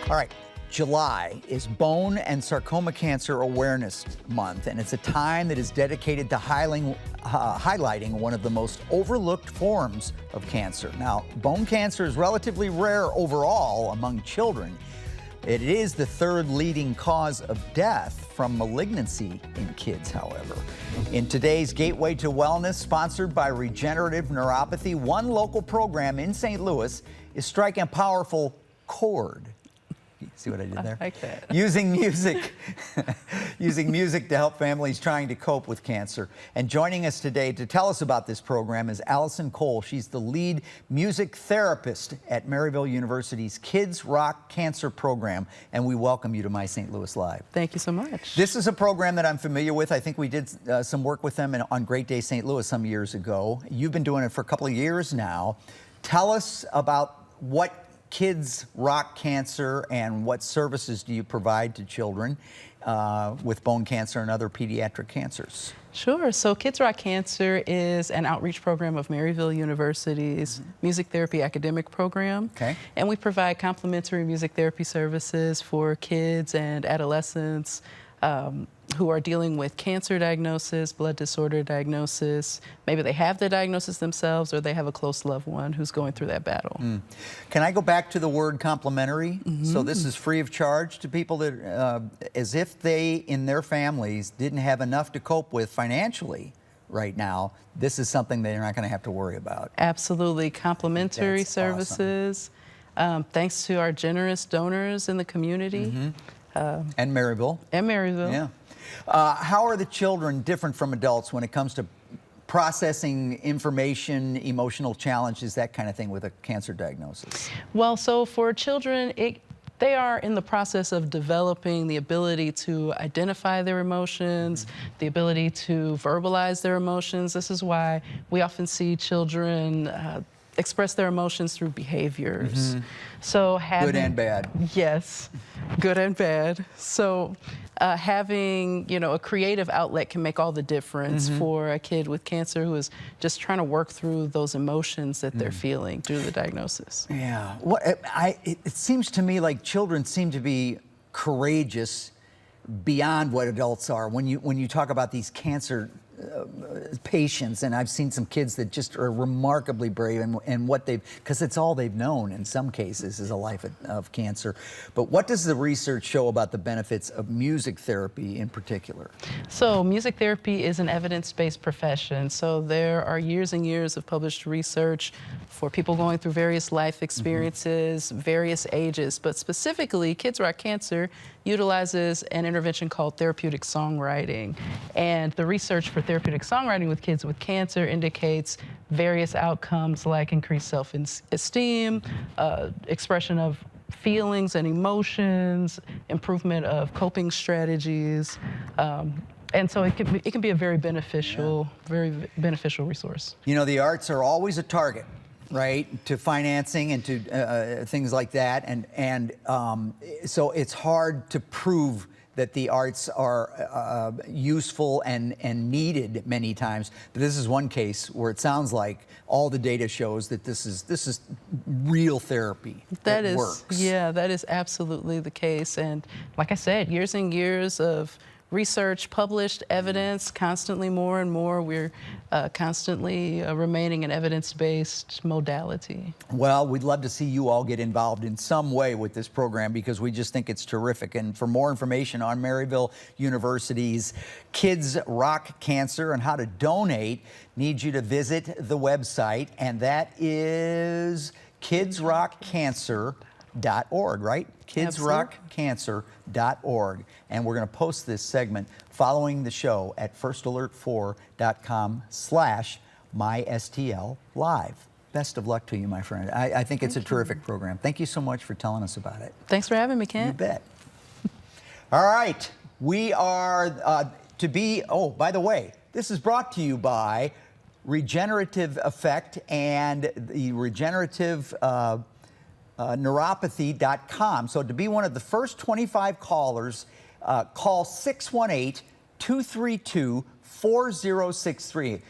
All right, July is Bone and Sarcoma Cancer Awareness Month, and it's a time that is dedicated to highlighting one of the most overlooked forms of cancer. Now, bone cancer is relatively rare overall among children. It is the third leading cause of death from malignancy in kids, however. In today's Gateway to Wellness, sponsored by Regenerative Neuropathy, one local program in St. Louis is striking a powerful chord. See what I did there? I like that. Using music, using music to help families trying to cope with cancer. And joining us today to tell us about this program is Allison Cole. She's the lead music therapist at Maryville University's Kids Rock Cancer program. And we welcome you to My St. Louis Live. Thank you so much. This is a program that I'm familiar with. I think we did some work with them on Great Day St. Louis some years ago. You've been doing it for a couple of years now. Tell us about what Kids Rock Cancer and what services do you provide to children with bone cancer and other pediatric cancers? Sure. So Kids Rock Cancer is an outreach program of Maryville University's music therapy academic program. Okay. And we provide complimentary music therapy services for kids and adolescents who are dealing with cancer diagnosis, blood disorder diagnosis. Maybe they have the diagnosis themselves or they have a close loved one who's going through that battle. Can I go back to the word complimentary? So this is free of charge to people that, as if they in their families didn't have enough to cope with financially right now, this is something they're not going to have to worry about. Absolutely. Complimentary services. Awesome. Thanks to our generous donors in the community. And Maryville. And Maryville. Yeah. How are the children different from adults when it comes to processing information, emotional challenges, that kind of thing with a cancer diagnosis? Well, so for children, they are in the process of developing the ability to identify their emotions, the ability to verbalize their emotions. This is why we often see children express their emotions through behaviors. So having, good and bad. Yes, good and bad. So having, a creative outlet can make all the difference for a kid with cancer who is just trying to work through those emotions that they're feeling due to the diagnosis. Yeah. It seems to me like children seem to be courageous beyond what adults are. When you talk about these cancer patients, and I've seen some kids that just are remarkably brave and what they've, because it's all they've known in some cases is a life of cancer. But what does the research show about the benefits of music therapy in particular? So music therapy is an evidence-based profession. So there are years and years of published research for people going through various life experiences, various ages, but specifically Kids Rock Cancer utilizes an intervention called therapeutic songwriting. And the research for therapeutic songwriting with kids with cancer indicates various outcomes like increased self-esteem, expression of feelings and emotions, improvement of coping strategies. And so it can be a very beneficial resource. You know, the arts are always a target, right, to financing and to things like that, and so it's hard to prove that the arts are useful and needed many times. But this is one case where it sounds like all the data shows that this is real therapy that works. Yeah, that is absolutely the case. And like I said, years and years of research, published evidence, constantly more and more. We're constantly remaining an evidence-based modality. Well, we'd love to see you all get involved in some way with this program because we just think it's terrific. And for more information on Maryville University's Kids Rock Cancer and how to donate, need you to visit the website, and that is kidsrockcancer.org, right? kidsrockcancer.org. And we're going to post this segment following the show at firstalert4.com/mystl live. Best of luck to you, my friend. I think it's a terrific program. Thank you so much for telling us about it. Thanks for having me, Ken. You bet. All right. We are oh, by the way, this is brought to you by Regenerative Effect and the Regenerative neuropathy.com. So to be one of the first 25 callers, call 618-232-4063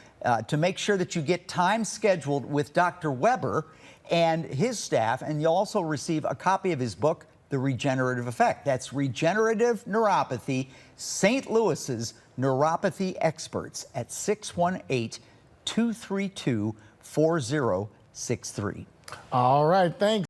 to make sure that you get time scheduled with Dr. Weber and his staff, and you'll also receive a copy of his book, the regenerative effect. That's regenerative neuropathy, St. Louis's neuropathy experts at 618-232-4063. All right, thanks.